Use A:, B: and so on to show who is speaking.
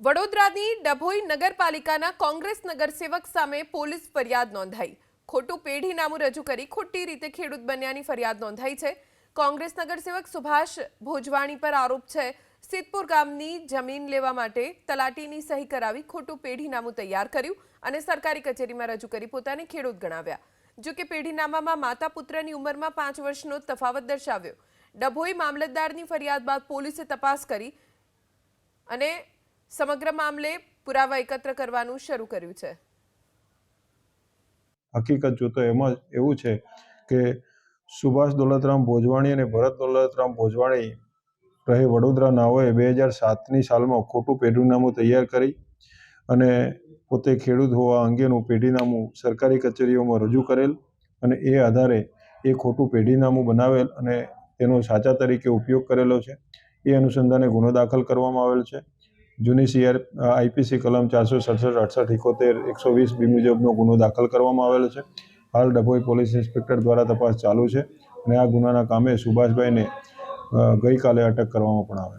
A: વડોદરાની ડભોઈ નગરપાલિકાના કોંગ્રેસ નગરસેવક સામે પોલીસ ફરિયાદ નોંધાઈ। ખોટું પેઢીનામું રજૂ કરી ખોટી રીતે ખેડૂત બન્યાની ફરિયાદ નોંધાઈ છે। કોંગ્રેસ નગરસેવક સુભાષ ભોજવાણી પર આરોપ છે સિદ્ધપુર ગામની જમીન લેવા માટે તલાટીની સહી કરાવી ખોટું પેઢીનામું તૈયાર કર્યું અને સરકારી કચેરીમાં રજૂ કરી પોતાને ખેડૂત ગણાવ્યા। જો કે પેઢીનામામાં માતા પુત્રની ઉંમરમાં 5 વર્ષનો તફાવત દર્શાવ્યો। ડભોઈ મામલતદારની ફરિયાદ બાદ પોલીસે તપાસ કરી અને સમગ્ર મામલે પુરાવા એકત્ર કરવાનું શરૂ કર્યું છે।
B: હકીકત જોતો એમાં એવું છે કે સુભાષ દોલતરામ ભોજવાણી અને ભરત દોલતરામ ભોજવાણી રહે વડોદરા નાઓએ 2007ની સાલમાં ખોટું પેઢીનામું તૈયાર કરી અને પોતે ખેડૂત હોવા અંગેનું પેઢીનામું સરકારી કચેરીઓમાં રજૂ કરેલ અને એ આધારે એ ખોટું પેઢીનામું બનાવેલ અને તેનો સાચા તરીકે ઉપયોગ કરેલો છે। એ અનુસંધાને ગુનો દાખલ કરવામાં આવેલ છે। જૂની આઈપીસી કલમ 467, 68, 78, 120 બી મુજબનો ગુનો દાખલ કરવામાં આવેલો છે। હાલ ડભોઈ પોલીસ ઇન્સ્પેક્ટર દ્વારા તપાસ ચાલુ છે અને આ ગુનાના કામે સુભાષભાઈને ગઈકાલે અટક કરવામાં પણ આવે।